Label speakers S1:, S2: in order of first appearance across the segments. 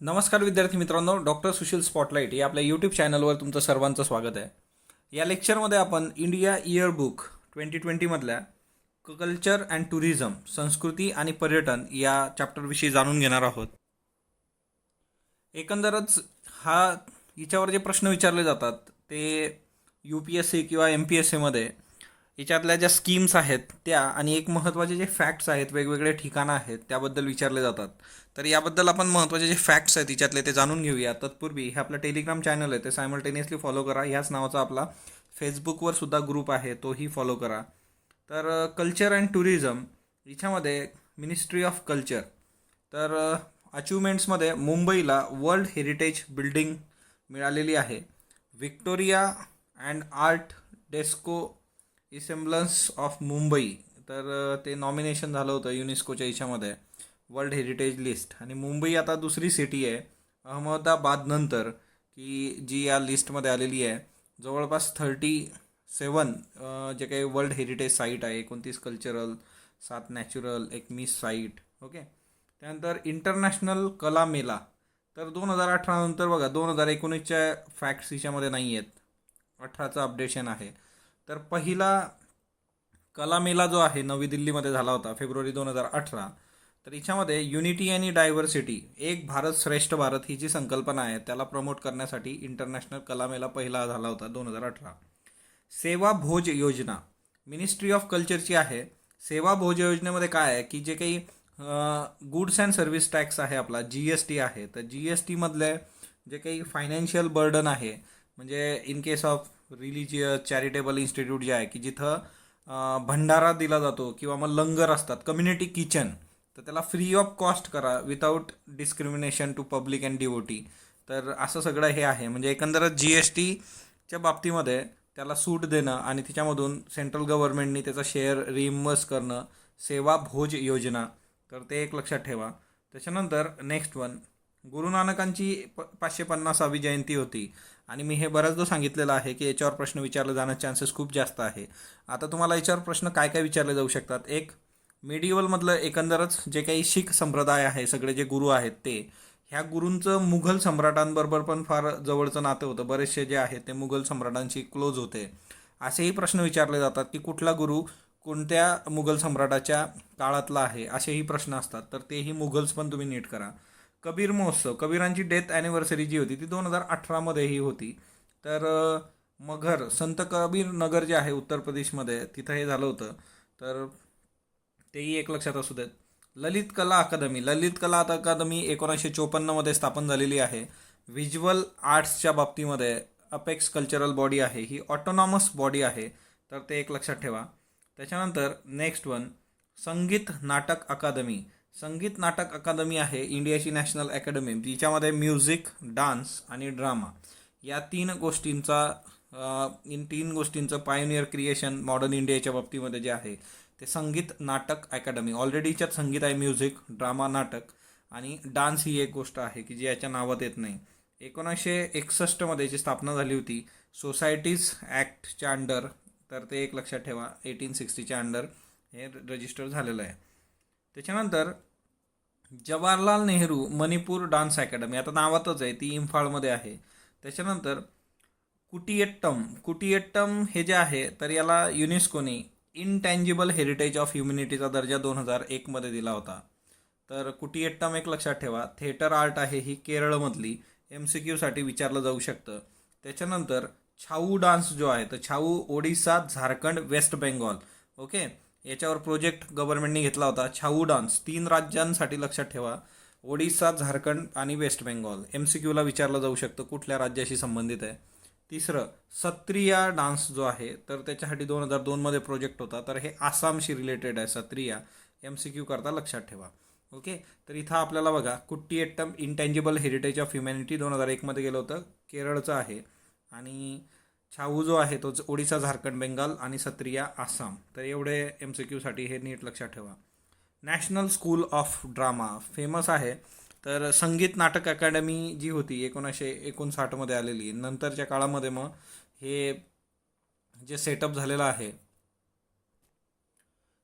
S1: नमस्कार विद्यार्थी मित्रांनो, डॉक्टर सुशील स्पॉटलाईट या आपल्या यूट्यूब चॅनलवर तुमचं सर्वांचं स्वागत आहे. या लेक्चरमध्ये आपण इंडिया इयरबुक 2020मधल्या कल्चर अँड टुरिझम, संस्कृती आणि पर्यटन या चॅप्टरविषयी जाणून घेणार आहोत. एकंदरच याच्यावर जे प्रश्न विचारले जातात ते UPSC किंवा MPSCमध्ये याच्यातल्या ज्या स्कीम्स आहेत त्या आणि एक महत्त्वाचे जे फॅक्ट्स आहेत, वेगवेगळे ठिकाणं आहेत त्याबद्दल विचारले जातात. तर याबद्दल आपण महत्त्वाचे जे फॅक्ट्स आहेत तिच्यातले ते जाणून घेऊया. तत्पूर्वी हे आपलं टेलिग्राम चॅनल आहे ते सायमल्टेनियसली फॉलो करा. ह्याच नावाचा आपला फेसबुकवर सुद्धा ग्रुप आहे, तोही फॉलो करा. तर कल्चर अँड टुरिझम याच्यामध्ये मिनिस्ट्री ऑफ कल्चर, तर अचिव्हमेंट्समध्ये मुंबईला वर्ल्ड हेरिटेज बिल्डिंग मिळालेली आहे. Victoria and art deco ensembles of Mumbai, तर ते नॉमिनेशन झालं होतं युनेस्कोच्या याच्यामध्ये वर्ल्ड हेरिटेज लिस्ट. आणि मुंबई आता दुसरी सिटी आहे अहमदाबाद नंतर की जी या लिस्टमध्ये आलेली आहे. जवळपास 37 जे काही वर्ल्ड हेरिटेज साईट आहे, 29 cultural, 7 natural, 1 miss site. Okay. त्यानंतर इंटरनॅशनल कला मेला, तर 2018 नंतर बघा 2019च्या फॅक्ट्स याच्यामध्ये नाही आहेत, 18चं अपडेशन आहे. तर पहिला कला मेला जो आहे नवी दिल्लीमध्ये झाला होता फेब्रुवारी 2018. तर याच्यामध्ये युनिटी आणि डायव्हर्सिटी, एक भारत श्रेष्ठ भारत ही जी संकल्पना आहे त्याला प्रमोट करण्यासाठी इंटरनॅशनल कला मेला पहिला झाला होता 2018. सेवा भोज योजना मिनिस्ट्री ऑफ कल्चरची आहे. सेवा भोज योजनेमध्ये काय आहे की जे काही गुड्स अँड सर्व्हिस टॅक्स आहे आपला GST आहे, तर GST मधले जे काही फायनान्शियल बर्डन आहे, म्हणजे in case of religious charitable institute जे आहे की जिथं भंडारा दिला जातो किंवा मग लंगर असतात, कम्युनिटी किचन, तर त्याला फ्री ऑफ कॉस्ट करा without discrimination to public and devotee. तर असं सगळं हे आहे, म्हणजे एकंदरच GSTच्या बाबतीमध्ये त्याला सूट देणं आणि त्याच्यामधून सेंट्रल गव्हर्नमेंटनी त्याचा शेअर रिइम्बर्स करणं, सेवा भोज योजना, तर ते एक लक्षात ठेवा. त्याच्यानंतर नेक्स्ट वन, गुरु नानकांची 550वी जयंती होती आणि मी हे बऱ्याचदा सांगितलेलं आहे की याच्यावर प्रश्न विचारले जाण्याचे चान्सेस खूप जास्त आहे. आता तुम्हाला याच्यावर प्रश्न काय काय विचारले जाऊ शकतात. एक, मिडिवलमधलं एकंदरच जे काही शीख संप्रदाय आहे, सगळे जे गुरु आहेत ते, ह्या गुरूंचं मुघल सम्राटांबरोबर पण फार जवळचं नातं होतं, बरेचसे जे आहेत ते मुघल सम्राटांशी क्लोज होते. असेही प्रश्न विचारले जातात की कुठला गुरु कोणत्या मुघल सम्राटाच्या काळातला आहे, असेही प्रश्न असतात. तर तेही मुघल्स पण तुम्ही नीट करा. कबीर महोत्सव, कबीरांची डेथ ॲनिव्हर्सरी जी होती ती 2018मध्येही होती. तर मगर, संत कबीर नगर जे आहे उत्तर प्रदेशमध्ये, तिथं हे झालं होतं, तर तेही एक लक्षात असू देत. ललित कला अकादमी, ललित कला अकादमी 1954मध्ये स्थापन झालेली आहे. व्हिज्युअल आर्ट्सच्या बाबतीमध्ये अपेक्स कल्चरल बॉडी आहे, ही ऑटोनॉमस बॉडी आहे, तर ते एक लक्षात ठेवा. त्याच्यानंतर नेक्स्ट वन, संगीत नाटक अकादमी, संगीत नाटक अकादमी आहे इंडियाची नॅशनल अकॅडमी, जिच्यामध्ये म्युझिक, डान्स आणि ड्रामा या तीन गोष्टींचं पायोनियर क्रिएशन मॉडर्न इंडियाच्या बाबतीमध्ये जे आहे ते संगीत नाटक अकॅडमी. ऑलरेडी याच्यात संगीत आहे, म्युझिक, ड्रामा, नाटक आणि डान्स ही एक गोष्ट आहे की जी याच्या नावात येत नाही. 1961मध्ये याची स्थापना झाली होती सोसायटीज ॲक्टच्या अंडर, तर ते एक लक्षात ठेवा. 1860च्या अंडर हे रजिस्टर झालेलं आहे. त्याच्यानंतर जवाहरलाल नेहरू मणिपूर डान्स अकॅडमी, आता नावातच आहे, ती इम्फाळमध्ये आहे. त्याच्यानंतर कुटियट्टम हे जे आहे तर याला युनेस्कोने इनटँजिबल हेरिटेज ऑफ ह्युमॅनिटीचा दर्जा 2001मध्ये दिला होता. तर कुटियट्टम एक लक्षात ठेवा. थिएटर आर्ट आहे, ही केरळमधली, MCQसाठी विचारलं जाऊ शकतं. त्याच्यानंतर छाऊ डान्स जो आहे, तर छाऊ ओडिसा, झारखंड, वेस्ट बेंगॉल. ओके, याच्यावर प्रोजेक्ट गव्हर्नमेंटने घेतला होता. छाऊ डान्स 3 राज्यांसाठी लक्षात ठेवा, ओडिसा, झारखंड आणि वेस्ट बेंगॉल. MCQला विचारलं जाऊ शकतं कुठल्या राज्याशी संबंधित आहे. तिसरं, सत्रिया डान्स जो आहे तर त्याच्यासाठी 2002मध्ये प्रोजेक्ट होता, तर हे आसामशी रिलेटेड आहे सत्रिया, MCQ करता लक्षात ठेवा. ओके, तर इथं आपल्याला बघा कुट्टियट्टम इनटँजिबल हेरिटेज ऑफ ह्युमॅनिटी 2001मध्ये गेलं होतं, केरळचं आहे. आणि छाऊ जो आहे तो ओडिसा, झारखंड, बेंगाल आणि सत्रिया आसाम. तर एवढे MCQसाठी हे नीट लक्षात ठेवा. National school of drama famous आहे, तर संगीत नाटक अकॅडमी जी होती 1959मध्ये आलेली, नंतरच्या काळामध्ये मग हे जे सेटअप झालेलं आहे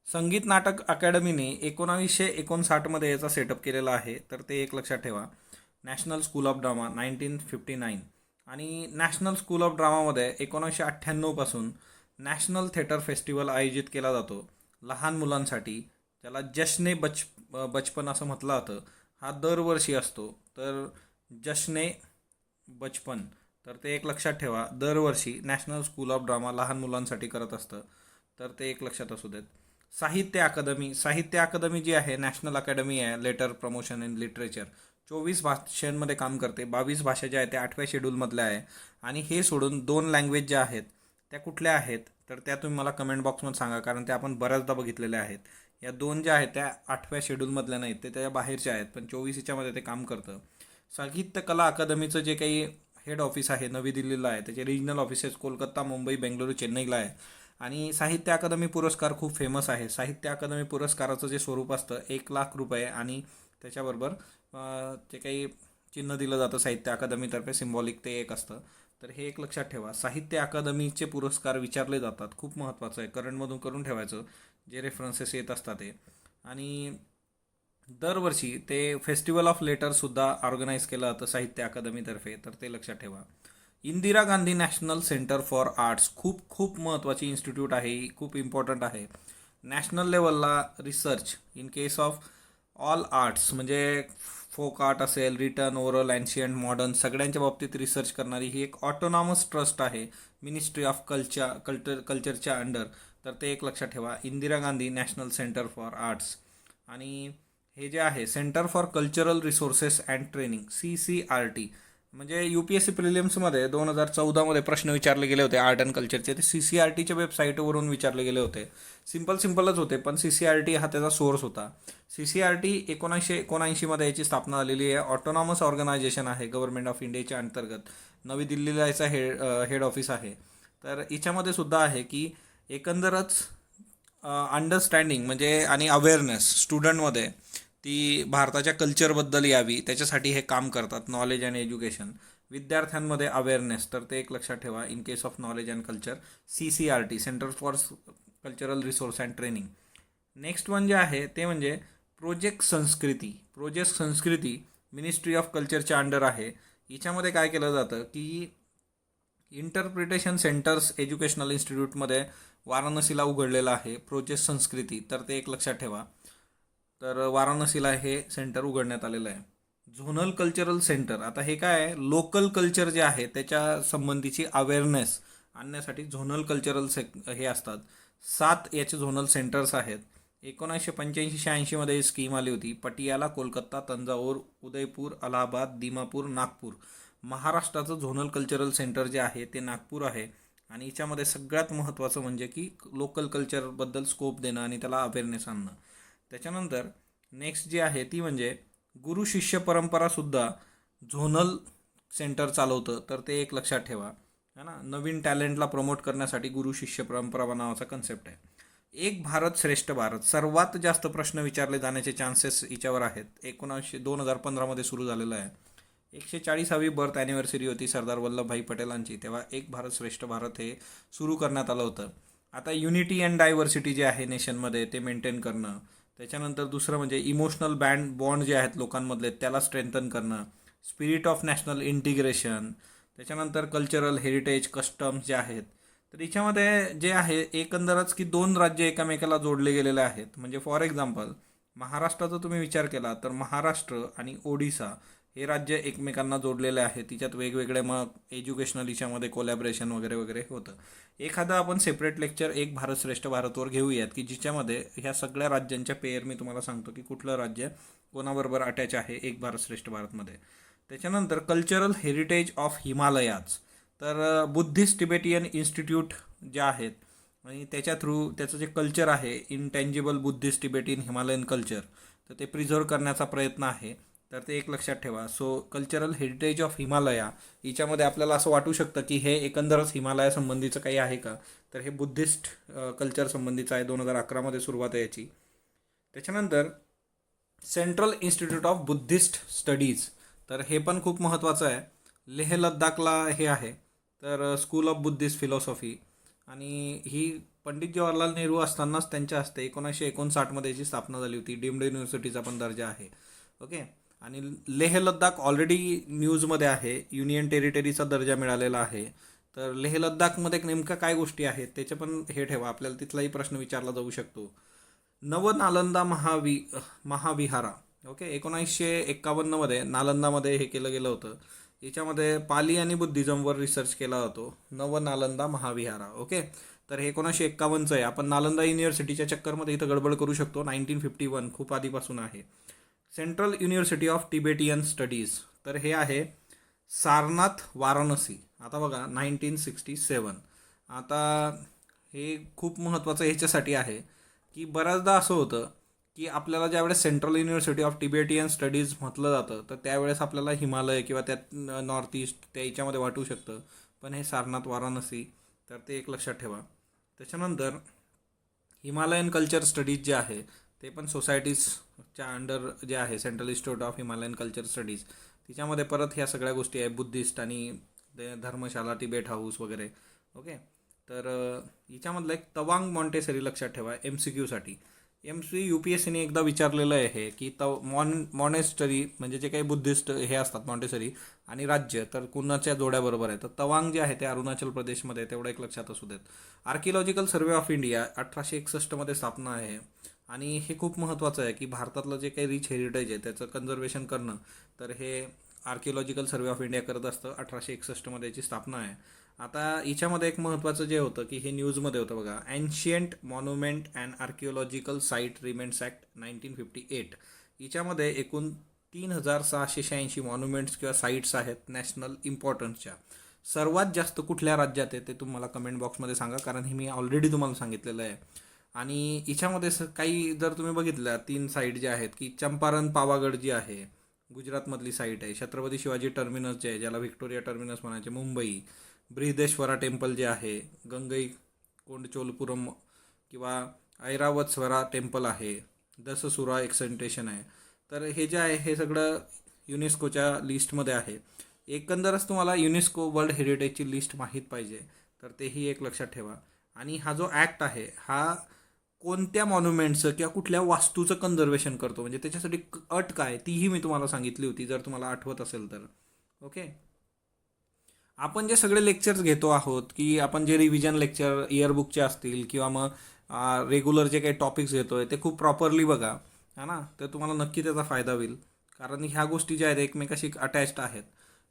S1: संगीत नाटक अकॅडमीने 1959मध्ये याचा सेटअप केलेला आहे, तर ते एक लक्षात ठेवा. National school of drama 1959. आणि नॅशनल स्कूल ऑफ ड्रामामध्ये 1998पासून नॅशनल थिएटर फेस्टिवल आयोजित केला जातो लहान मुलांसाठी, ज्याला जश्ने बचपन असं म्हटलं जातं. हा दरवर्षी असतो. तर जश्ने बचपन, तर ते एक लक्षात ठेवा. दरवर्षी नॅशनल स्कूल ऑफ ड्रामा लहान मुलांसाठी करत असतं, तर ते एक लक्षात असू देत. साहित्य अकादमी जी आहे, नॅशनल अकॅडमी आहे लेटर प्रमोशन इन लिटरेचर, 24 भाषांमध्ये काम करते. 22 भाषा ज्या आहेत त्या 8व्या शेड्यूलमधल्या आहे. आणि हे सोडून 2 लँग्वेज ज्या आहेत त्या कुठल्या आहेत, तर त्या तुम्ही मला कमेंट बॉक्समध्ये सांगा, कारण त्या आपण बऱ्याचदा बघितलेल्या आहेत. या 2 ज्या आहेत त्या 8व्या शेड्यूलमधल्या नाहीत, ते त्या बाहेरच्या आहेत, पण 24च्यामध्ये ते काम करतं. साहित्य कला अकादमीचं जे काही हेड ऑफिस आहे नवी दिल्लीला आहे, त्याचे रिजनल ऑफिसेस कोलकाता, मुंबई, बेंगळुरू, चेन्नईला आहे. आणि साहित्य अकादमी पुरस्कार खूप फेमस आहे. साहित्य अकादमी पुरस्काराचं जे स्वरूप असतं 1,00,000 रुपये, आणि त्याच्याबरोबर जे काही चिन्ह दिलं जातं साहित्य अकादमीतर्फे सिम्बॉलिक, ते एक असतं. तर हे एक लक्षात ठेवा. साहित्य अकादमीचे पुरस्कार विचारले जातात, खूप महत्त्वाचं आहे, करंटमधून करून ठेवायचं जे रेफरन्सेस येत असतात ते. आणि दरवर्षी ते फेस्टिवल ऑफ लेटरसुद्धा ऑर्गनाईज केलं जातं साहित्य अकादमीतर्फे, तर ते लक्षात ठेवा. Indira Gandhi national centre for arts खूप खूप महत्त्वाची इन्स्टिट्यूट आहे, खूप इम्पॉर्टंट आहे. नॅशनल लेवलला research in case of all arts, म्हणजे फोक आर्ट असेल, रिटर्न, ओरल, एन्शियंट, मॉडर्न, सगळ्यांच्या बाबतीत रिसर्च करणारी ही एक ऑटोनॉमस ट्रस्ट आहे मिनिस्ट्री ऑफ कल्चरच्या अंडर. तर ते एक लक्षात ठेवा, Indira Gandhi national centre for arts. आणि हे जे आहे centre for cultural resources and training, CCRT, म्हणजे UPSC प्रिलिम्समध्ये 2014मध्ये प्रश्न विचारले गेले होते आर्ट अँड कल्चरचे, ते CCRTच्या वेबसाईटवरून विचारले गेले होते. सिम्पलच होते, पण CCRT हा त्याचा सोर्स होता. CCRT 1979मध्ये याची स्थापना झालेली आहे. ऑटोनॉमस ऑर्गनायझेशन आहे गव्हर्नमेंट ऑफ इंडियाच्या अंतर्गत. नवी दिल्लीला याचा हेड ऑफिस आहे. तर याच्यामध्ये सुद्धा आहे की एकंदरच अंडरस्टँडिंग म्हणजे आणि अवेअरनेस स्टुडंटमध्ये ती भारताच्या कल्चरबद्दल यावी, त्याच्यासाठी हे काम करतात. नॉलेज अँड एज्युकेशन, विद्यार्थ्यांमध्ये अवेअरनेस, तर ते एक लक्षात ठेवा. In case of knowledge and culture, CCRT centre for cultural resource and training. Next one जे आहे ते म्हणजे प्रोजेक्ट संस्कृती मिनिस्ट्री ऑफ कल्चरच्या अंडर आहे. याच्यामध्ये काय केलं जातं की इंटरप्रिटेशन सेंटर्स एज्युकेशनल इन्स्टिट्यूटमध्ये वाराणसीला उघडलेलं आहे प्रोजेक्ट संस्कृती, तर ते एक लक्षात ठेवा. तर वाराणसीला हे सेंटर उघडण्यात आलेलं आहे. झोनल कल्चरल सेंटर, आता हे काय आहे, लोकल कल्चर जे आहे त्याच्या संबंधीची अवेअरनेस आणण्यासाठी झोनल कल्चरल हे असतात. 7 याचे झोनल सेंटर्स आहेत. 1985-86मध्ये ही स्कीम आली होती. पटियाला, कोलकाता, तंजाऊर, उदयपूर, अलाहाबाद, दिमापूर, नागपूर. महाराष्ट्राचं झोनल कल्चरल सेंटर जे आहे ते नागपूर आहे. आणि याच्यामध्ये सगळ्यात महत्त्वाचं म्हणजे की लोकल कल्चरबद्दल स्कोप देणं आणि त्याला अवेअरनेस आणणं. त्याच्यानंतर नेक्स्ट जी आहे ती म्हणजे गुरु शिष्य परंपरासुद्धा झोनल सेंटर चालवतं, तर ते एक लक्षात ठेवा, है ना. नवीन टॅलेंटला प्रमोट करण्यासाठी गुरु शिष्य परंपरा नावाचा कन्सेप्ट आहे. एक भारत श्रेष्ठ भारत, सर्वात जास्त प्रश्न विचारले जाण्याचे चान्सेस याच्यावर आहेत. 2015मध्ये सुरू झालेलं आहे. 140वी बर्थ ॲनिव्हर्सरी होती सरदार वल्लभभाई पटेलांची, तेव्हा एक भारत श्रेष्ठ भारत हे सुरू करण्यात आलं होतं. आता युनिटी अँड डायव्हर्सिटी जे आहे नेशनमध्ये ते मेंटेन करणं. त्याच्यानंतर दुसरं म्हणजे इमोशनल बॉन्ड जे आहेत लोकांमधले त्याला स्ट्रेंथन करणं. Spirit of national integration. त्याच्यानंतर कल्चरल हेरिटेज कस्टम्स जे आहेत. तर याच्यामध्ये जे आहे एकंदरच की 2 राज्य एकामेकाला जोडले गेलेले आहेत. म्हणजे फॉर एक्झाम्पल महाराष्ट्राचा तुम्ही विचार केला तर महाराष्ट्र आणि ओडिसा हे राज्य एकमेकांना जोडलेले आहेत. तिच्यात वेगवेगळे मग एज्युकेशनल याच्यामध्ये कोलॅबरेशन वगैरे वगैरे होतं. एखादा आपण सेपरेट लेक्चर एक भारत श्रेष्ठ भारतवर घेऊयात की जिच्यामध्ये ह्या सगळ्या राज्यांच्या पेअर मी तुम्हाला सांगतो की कुठलं राज्य कोणाबरोबर अटॅच आहे एक भारत श्रेष्ठ भारतमध्ये. त्याच्यानंतर कल्चरल हेरिटेज ऑफ हिमालयाज, तर बुद्धिस्ट तिबेटियन इन्स्टिट्यूट ज्या आहेत आणि त्याच्या थ्रू त्याचं जे कल्चर आहे intangible Buddhist Tibetan Himalayan culture, तर ते प्रिझर्व करण्याचा प्रयत्न आहे. तर ते एक लक्षात ठेवा. So cultural heritage of Himalaya याच्यामध्ये आपल्याला असं वाटू शकतं की हे एकंदरच हिमालया संबंधीचं काही आहे का, तर हे बुद्धिस्ट कल्चर संबंधीचं आहे. 2011मध्ये सुरुवात आहे याची. त्याच्यानंतर central institute of Buddhist studies, तर हे पण खूप महत्त्वाचं आहे. लेह लद्दाखला हे आहे. तर स्कूल ऑफ बुद्धिस्ट फिलॉसॉफी, आणि ही पंडित जवाहरलाल नेहरू असतानाच त्यांच्या हस्ते 1959मध्ये याची स्थापना झाली होती. डीम्ड युनिव्हर्सिटीचा पण दर्जा आहे. ओके. आणि लेह लद्दाख ऑलरेडी न्यूजमध्ये आहे, युनियन टेरिटरीचा दर्जा मिळालेला आहे. तर लेह लद्दाखमध्ये नेमक्या काय गोष्टी आहेत त्याचे पण हे ठेवा, आपल्याला तिथलाही प्रश्न विचारला जाऊ शकतो. नवनालंदा महाविहारा, ओके, 1951मध्ये नालंदामध्ये हे केलं गेलं होतं. याच्यामध्ये पाली आणि बुद्धिझमवर रिसर्च केला जातो. नवनालंदा महाविहारा, ओके. तर हे 1951चं आहे. आपण नालंदा युनिव्हर्सिटीच्या चक्करमध्ये इथं गडबड करू शकतो. 1951 खूप आधीपासून आहे. Central university of Tibetan studies, तर हे आहे सारनाथ वाराणसी. आता बघा 1967. आता हे खूप महत्त्वाचं ह्याच्यासाठी आहे की बऱ्याचदा असं होतं की आपल्याला ज्यावेळेस central university of Tibetan studies म्हटलं जातं तर त्यावेळेस आपल्याला हिमालय किंवा त्यात नॉर्थ ईस्ट त्या याच्यामध्ये वाटू शकतं, पण हे सारनाथ वाराणसी, तर ते एक लक्षात ठेवा. त्याच्यानंतर हिमालयन कल्चर स्टडीज जे आहे ते पण सोसायटीजच्या अंडर जे आहे, central institute of Himalayan culture studies, तिच्यामध्ये परत ह्या सगळ्या गोष्टी आहे, बुद्धिस्ट आणि धर्मशाला, टिबेट हाऊस वगैरे, ओके. तर हिच्यामधलं एक तवांग मॉन्टेसरी लक्षात ठेवा MCQसाठी. UPSCने एकदा विचारलेलं आहे की मॉनेस्टरी म्हणजे जे काही बुद्धिस्ट हे असतात मॉन्टेसरी आणि राज्य, तर कुणाच्या जोड्याबरोबर आहे, तर तवांग जे आहे ते अरुणाचल प्रदेशमध्ये, तेवढं एक लक्षात असू देत. आर्किओलॉजिकल सर्वे ऑफ इंडिया 1861मध्ये स्थापना आहे. आणि हे खूप महत्त्वाचं आहे की भारतातलं जे काही रिच हेरिटेज आहे त्याचं कन्झर्वेशन करणं, तर हे आर्किओलॉजिकल सर्वे ऑफ इंडिया करत असतं. 1861मध्ये याची स्थापना आहे. आता याच्यामध्ये एक महत्त्वाचं जे होतं की हे न्यूजमध्ये होतं बघा, ancient monument and archaeological site remains act 1958. याच्यामध्ये एकूण 3686 मॉन्युमेंट्स किंवा साईट्स आहेत नॅशनल इम्पॉर्टन्सच्या. सर्वात जास्त कुठल्या राज्यात आहे ते तुम्हाला कमेंट बॉक्समध्ये सांगा, कारण हे मी ऑलरेडी तुम्हाला सांगितलेलं आहे. आणि याच्यामध्ये काही जर तुम्ही बघितलं 3 साईट ज्या आहेत की चंपारण पावागड जी आहे गुजरातमधली साईट आहे, छत्रपती शिवाजी टर्मिनस जे आहे ज्याला व्हिक्टोरिया टर्मिनस म्हणायचे मुंबई, बृहदेश्वरा टेम्पल जे आहे, गंगई कोंडचोलपुरम किंवा ऐरावतस्वरा टेम्पल आहे, दससुरा एक्सेंटेशन आहे. तर हे जे आहे हे सगळं युनेस्कोच्या लिस्टमध्ये आहे. एकंदरच तुम्हाला युनेस्को वर्ल्ड हेरिटेजची लिस्ट माहीत पाहिजे, तर तेही एक लक्षात ठेवा. आणि हा जो ॲक्ट आहे हा कोणत्या मॉन्युमेंटचं किंवा कुठल्या वास्तूचं कन्झर्वेशन करतो, म्हणजे त्याच्यासाठी अट काय तीही मी तुम्हाला सांगितली होती, जर तुम्हाला आठवत असेल तर, ओके. आपण जे सगळे लेक्चर्स घेतो आहोत की आपण जे रिव्हिजन लेक्चर इयरबुकचे असतील किंवा मग रेग्युलर जे काही टॉपिक्स घेतो आहे ते खूप प्रॉपरली बघा, है ना, तर तुम्हाला नक्की त्याचा फायदा होईल. कारण ह्या गोष्टी ज्या आहेत एकमेकाशी अटॅच्ड आहेत.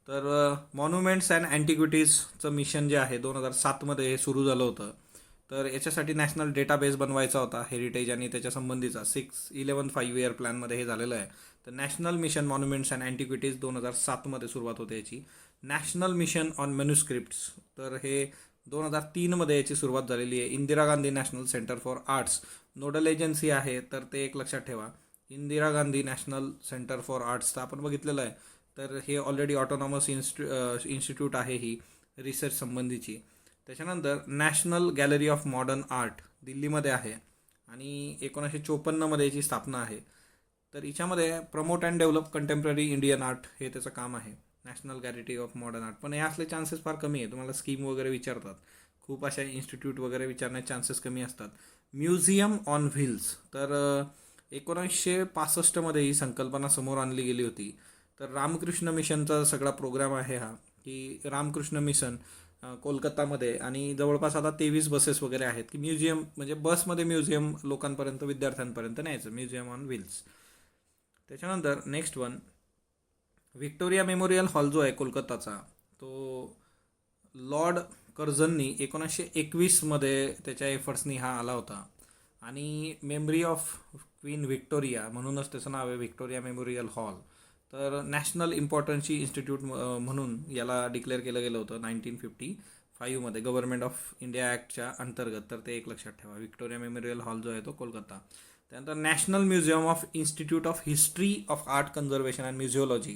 S1: तर मॉन्युमेंट्स अँड अँटिक्विटीजचं मिशन जे आहे 2007मध्ये हे सुरू झालं होतं. तर याच्यासाठी नॅशनल डेटाबेस बनवायचा होता हेरिटेज आणि त्याच्या संबंधीचा 6-11-5 इयर प्लॅनमध्ये हे झालेलं आहे. तर नॅशनल मिशन मॉन्युमेंट्स अँड अँटिक्विटीज 2007मध्ये सुरुवात होते याची. नॅशनल मिशन ऑन मॅन्युस्क्रिप्ट्स, तर हे 2003मध्ये याची सुरुवात झालेली आहे. Indira Gandhi national centre for arts nodal agency आहे, तर ते एक लक्षात ठेवा. Indira Gandhi national centre for arts तर आपण बघितलेलं आहे. तर हे ऑलरेडी ऑटोनॉमस इन्स्टिट्यूट आहे ही रिसर्च संबंधीची. त्याच्यानंतर national gallery of modern art दिल्लीमध्ये आहे आणि 1954मध्ये याची स्थापना आहे. तर याच्यामध्ये promote and develop contemporary Indian art हे त्याचं काम आहे, national gallery of modern art. पण हे असले चान्सेस फार कमी आहे, तुम्हाला स्कीम वगैरे विचारतात, खूप अशा इन्स्टिट्यूट वगैरे विचारण्याचे चान्सेस कमी असतात. म्युझियम ऑन व्हील्स, तर 1965मध्ये ही संकल्पना समोर आणली गेली होती. तर रामकृष्ण मिशनचा सगळा प्रोग्राम आहे हा, की रामकृष्ण मिशन कोलकातामध्ये, आणि जवळपास आता 23 बसेस वगैरे आहेत की म्युझियम म्हणजे बसमध्ये म्युझियम लोकांपर्यंत विद्यार्थ्यांपर्यंत न्यायचं, म्युझियम ऑन व्हील्स. त्याच्यानंतर next one, Victoria memorial hall जो आहे कोलकाताचा, तो लॉर्ड कर्झननी 1921मध्ये त्याच्या एफर्ट्सनी हा आला होता. आणि मेमरी ऑफ क्वीन व्हिक्टोरिया म्हणूनच त्याचं नाव आहे व्हिक्टोरिया मेमोरियल हॉल. तर नॅशनल इम्पॉर्टन्सी इन्स्टिट्यूट म्हणून याला डिक्लेअर केलं गेलं होतं 1955मध्ये गव्हर्नमेंट ऑफ इंडिया ॲक्टच्या अंतर्गत. तर ते एक लक्षात ठेवा, व्हिक्टोरिया मेमोरियल हॉल जो आहे तो कोलकाता. त्यानंतर national museum of institute of history of art conservation and museology,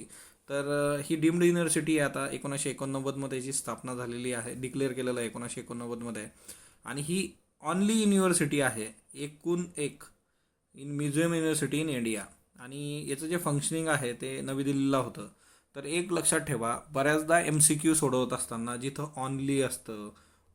S1: तर ही डीम्ड युनिव्हर्सिटी आता 1989मध्ये याची स्थापना झालेली आहे, डिक्लेअर केलेलं आहे 1989मध्ये. आणि ही ऑनली युनिव्हर्सिटी आहे एकूण एक म्युझियम युनिव्हर्सिटी इन इंडिया. आणि याचं जे फंक्शनिंग आहे ते नवी दिल्लीला होतं. तर एक लक्षात ठेवा, बऱ्याचदा MCQ सोडवत असताना जिथं ऑनली असतं,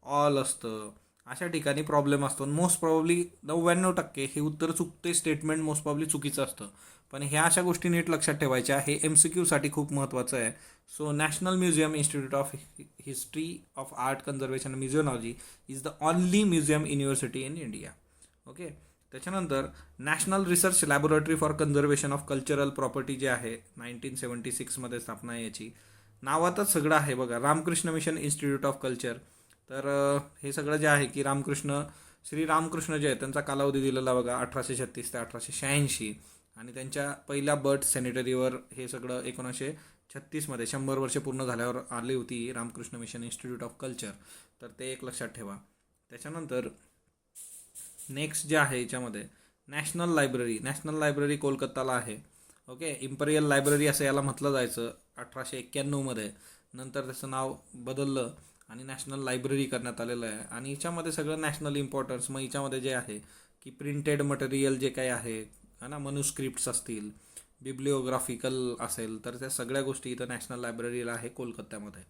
S1: ऑल असतं, अशा ठिकाणी प्रॉब्लेम असतो. मोस्ट प्रॉब्ली 99% हे उत्तर चुकते, स्टेटमेंट मोस्ट प्रॉब्ली चुकीचं असतं. पण ह्या अशा गोष्टी नीट लक्षात ठेवायच्या. हे MCQसाठी खूप महत्त्वाचं आहे. So national museum institute of history of art conservation museology is the only museum university in India. Okay. त्याच्यानंतर national research laboratory for conservation of cultural property जे आहे 1976मध्ये स्थापना आहे याची. नावातच सगळं आहे बघा, Ramakrishna Mission Institute of culture. तर हे सगळं जे आहे की श्री रामकृष्ण जे आहे त्यांचा कालावधी दिलेला बघा 1836 ते 1886, आणि त्यांच्या पहिल्या बर्थ सॅनिटरीवर हे सगळं 1936मध्ये 100 वर्षे पूर्ण झाल्यावर आली होती Ramakrishna Mission Institute of culture. तर ते एक लक्षात ठेवा. त्याच्यानंतर नेक्स्ट जे आहे याच्यामध्ये नॅशनल लायब्ररी कोलकाताला आहे. ओके. इम्पेरियल लायब्ररी असं याला म्हटलं जायचं 1891मध्ये. नंतर त्याचं नाव बदललं आणि नॅशनल लायब्ररी करण्यात आलेलं आहे. आणि याच्यामध्ये सगळं नॅशनल इम्पॉर्टन्स, मग याच्यामध्ये जे आहे की प्रिंटेड मटेरियल जे काही आहे ना, मनुस्क्रिप्ट्स असतील, बिब्लिओग्राफिकल असेल, तर त्या सगळ्या गोष्टी इथं नॅशनल लायब्ररीला आहे कोलकात्यामध्ये.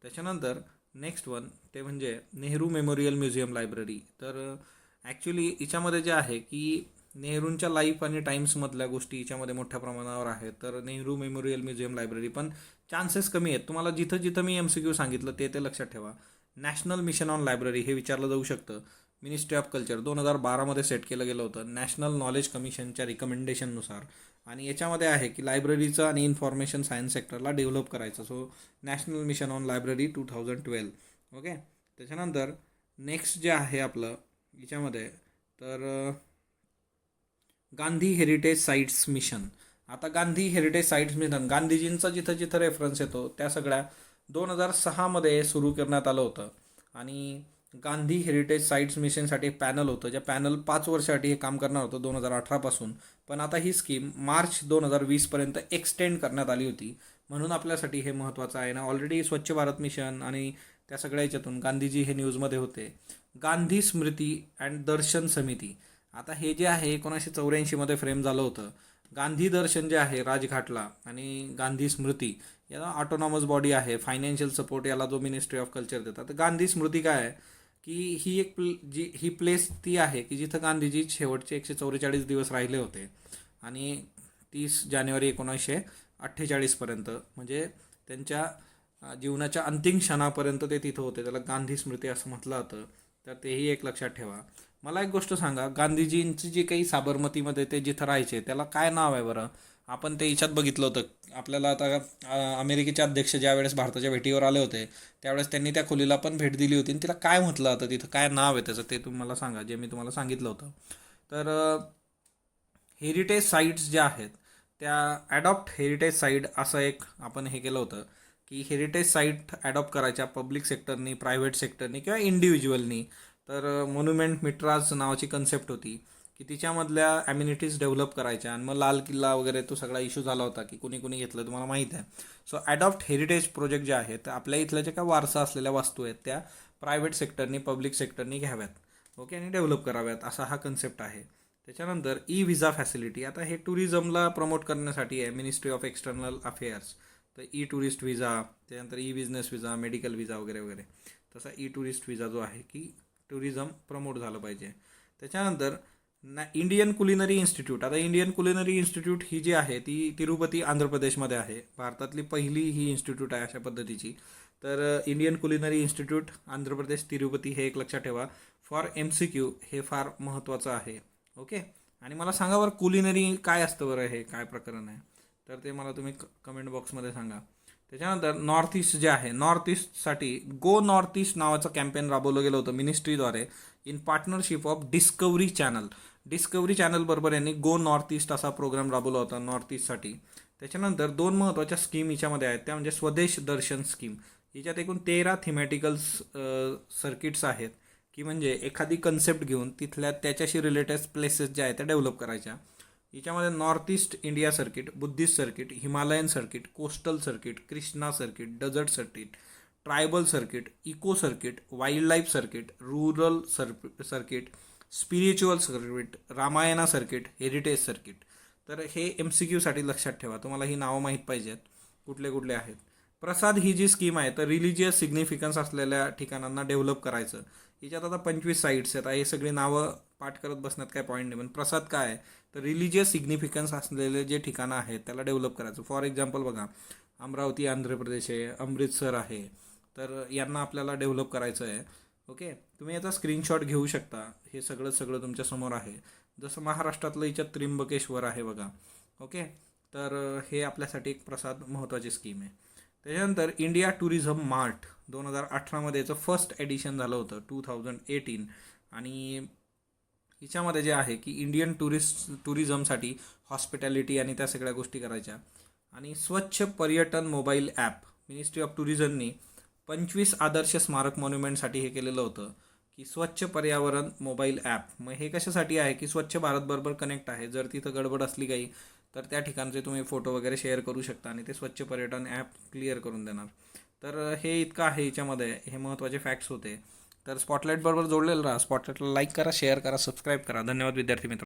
S1: त्याच्यानंतर नेक्स्ट वन ते म्हणजे नेहरू मेमोरियल म्युझियम लायब्ररी. तर ॲक्च्युली याच्यामध्ये जे आहे की नेहरूंच्या लाईफ आणि टाईम्समधल्या गोष्टी याच्यामध्ये मोठ्या प्रमाणावर आहेत. तर नेहरू मेमोरियल म्युझियम लायब्ररी, पण चान्सेस कमी आहेत. तुम्हाला जिथं जिथं मी MCQ सांगितलं ते लक्षात ठेवा. नॅशनल मिशन ऑन लायब्ररी हे विचारलं जाऊ शकतं. मिनिस्ट्री ऑफ कल्चर 2012मध्ये सेट केलं गेलं होतं नॅशनल नॉलेज कमिशनच्या रिकमेंडेशननुसार. आणि याच्यामध्ये आहे की लायब्ररीचं आणि इन्फॉर्मेशन सायन्स सेक्टरला डेव्हलप करायचं. So national mission on library 2012. Okay. त्याच्यानंतर नेक्स्ट जे आहे आपलं याच्यामध्ये तर गांधी हेरिटेज साईट्स मिशन. आता गांधी हेरिटेज साईट्स मिशन गांधीजींचा जिथं जिथं रेफरन्स येतो त्या सगळ्या 2006मध्ये सुरू करण्यात आलं होतं. आणि गांधी हेरिटेज साईट्स मिशनसाठी पॅनल होतं, ज्या पॅनल 5 वर्षासाठी हे काम करणार होतं 2018पासून. पण आता ही स्कीम मार्च 2020पर्यंत एक्सटेंड करण्यात आली होती. म्हणून आपल्यासाठी हे महत्त्वाचं आहे ना. ऑलरेडी स्वच्छ भारत मिशन आणि त्या सगळ्या याच्यातून गांधीजी हे न्यूजमध्ये होते. गांधी स्मृती अँड दर्शन समिती. आता हे जे आहे 1984मध्ये फ्रेम झालं होतं. गांधी दर्शन जे आहे राजघाटला आणि गांधी स्मृती याला ऑटोनॉमस बॉडी आहे. फायनान्शियल सपोर्ट याला जो मिनिस्ट्री ऑफ कल्चर देतात. तर गांधी स्मृती काय आहे की ही एक ही प्लेस ती आहे की जिथं गांधीजी शेवटचे 144 दिवस राहिले होते. आणि 30 जानेवारी 1948पर्यंत, म्हणजे त्यांच्या जीवनाच्या अंतिम क्षणापर्यंत ते तिथं होते. त्याला गांधी स्मृती असं म्हटलं जातं. तर तेही एक लक्षात ठेवा. मला एक गोष्ट सांगा, गांधीजींची जी काही साबरमतीमध्ये ते जिथं राहायचे त्याला काय नाव आहे बरं? आपण ते याच्यात बघितलं होतं. आपल्याला आता अमेरिकेचे अध्यक्ष ज्या वेळेस भारताच्या भेटीवर आले होते त्यावेळेस त्यांनी त्या खोलीला पण भेट दिली होती. आणि तिला काय म्हटलं होतं, तिथं काय नाव आहे त्याचं ते तुम्ही मला सांगा, जे मी तुम्हाला सांगितलं होतं. तर हेरिटेज साईट्स ज्या आहेत त्या ॲडॉप्ट हेरिटेज साईट असं एक आपण हे केलं होतं की हेरिटेज साईट ॲडॉप्ट करायच्या पब्लिक सेक्टरनी, प्रायव्हेट सेक्टरनी किंवा इंडिव्हिज्युअलनी. तर मोन्युमेंट मिट्राज नावाची कन्सेप्ट होती की तिच्यामधल्या ॲम्युनिटीज डेव्हलप करायच्या. आणि मग लाल किल्ला वगैरे तो सगळा इश्यू झाला होता की कुणी कुणी घेतलं तुम्हाला माहीत आहे. सो ॲडॉप्ट हेरिटेज प्रोजेक्ट जे आहेत आपल्या इथल्या ज्या काय वारसा असलेल्या वस्तू आहेत त्या प्रायव्हेट सेक्टरनी, पब्लिक सेक्टरनी घ्याव्यात. ओके. आणि डेव्हलप कराव्यात असा हा कन्सेप्ट आहे. त्याच्यानंतर व्हिजा फॅसिलिटी. आता हे टुरिझमला प्रमोट करण्यासाठी आहे मिनिस्ट्री ऑफ एक्सटर्नल अफेअर्स. तर टुरिस्ट व्हिजा, त्यानंतर बिझनेस व्हिजा, मेडिकल व्हिजा वगैरे वगैरे. तसा टुरिस्ट व्हिजा जो आहे की टुरिझम प्रमोट झालं पाहिजे. त्याच्यानंतर इंडियन कुलिनरी इन्स्टिट्यूट. आता इंडियन कुलिनरी इन्स्टिट्यूट ही जी आहे ती तिरुपती आंध्र प्रदेशमध्ये आहे. भारतातली पहिली ही इन्स्टिट्यूट आहे अशा पद्धतीची. तर Indian culinary institute Andhra Pradesh Tirupati हे एक लक्षात ठेवा. फॉर MCQ हे फार महत्त्वाचं आहे. ओके. आणि मला सांगा बरं कुलिनरी काय असतं बरं, हे काय प्रकरण आहे तर ते मला तुम्ही कमेंट बॉक्समध्ये सांगा. त्याच्यानंतर नॉर्थ ईस्ट जे आहे, नॉर्थ ईस्टसाठी गो नॉर्थ ईस्ट नावाचं कॅम्पेन राबवलं गेलं होतं मिनिस्ट्रीद्वारे in partnership of Discovery Channel. Discovery Channel बरोबर यांनी गो नॉर्थ ईस्ट असा प्रोग्राम राबवला होता नॉर्थ ईस्टसाठी. त्याच्यानंतर 2 महत्त्वाच्या स्कीम याच्यामध्ये आहेत, त्या म्हणजे स्वदेश दर्शन स्कीम. याच्यात एकूण 13 थिमॅटिकल सर्किट्स आहेत की म्हणजे एखादी कन्सेप्ट घेऊन तिथल्या त्याच्याशी रिलेटेड प्लेसेस ज्या आहेत त्या डेव्हलप करायच्या. याच्यामध्ये North East India circuit, Buddhist circuit, Himalayan circuit, coastal circuit, Krishna circuit, desert circuit, tribal circuit, eco circuit, wildlife circuit, rural circuit, spiritual circuit, Ramayana circuit, heritage circuit. तर हे MCQसाठी लक्षात ठेवा. तुम्हाला ही नावं माहीत पाहिजेत कुठले कुठले आहेत. प्रसाद ही जी स्कीम आहे तर रिलिजियस सिग्निफिकन्स असलेल्या ठिकाणांना डेव्हलप करायचं. याच्यात आता 25 साईट्स आहेत. हे सगळी नावं पाठ करत बसण्यात काय पॉईंट नाही. पण प्रसाद काय आहे, तर रिलिजियस सिग्निफिकन्स असलेले जे ठिकाणं आहेत त्याला डेव्हलप करायचं. फॉर एक्झाम्पल बघा, अमरावती आंध्र प्रदेश आहे, अमृतसर आहे, तर यांना आपल्याला डेव्हलप करायचं आहे. ओके, तुम्ही याचा स्क्रीनशॉट घेऊ शकता. हे सगळं तुमच्या समोर आहे. जसं महाराष्ट्रातलं याच्यात त्र्यंबकेश्वर आहे बघा. ओके, तर हे आपल्यासाठी एक प्रसाद महत्त्वाची स्कीम आहे. त्याच्यानंतर इंडिया टुरिझम मार्ट 2018मध्ये याचं फर्स्ट एडिशन झालं होतं, 2018. आणि हिच्यामध्ये जे आहे की इंडियन टुरिझमसाठी हॉस्पिटॅलिटी आणि त्या सगळ्या गोष्टी करायच्या. आणि स्वच्छ पर्यटन मोबाईल ॲप मिनिस्ट्री ऑफ टुरिझमनी 25 आदर्श स्मारक मॉन्युमेंटसाठी हे केलेलं होतं की स्वच्छ पर्यावरण मोबाईल ॲप. मग हे कशासाठी आहे की स्वच्छ भारतबरोबर कनेक्ट आहे. जर तिथं गडबड असली काही तर त्या ठिकाणचे तुम्ही फोटो वगैरे शेअर करू शकता आणि ते स्वच्छ पर्यटन ॲप क्लिअर करून देणार. तर हे इतकं आहे याच्यामध्ये. हे महत्त्वाचे फॅक्ट्स होते. तर स्पॉटलाईट बरोबर जोडलेलं राहा. स्पॉटलाईटला लाईक करा, शेअर करा, सबस्क्राईब करा. धन्यवाद विद्यार्थी मित्र.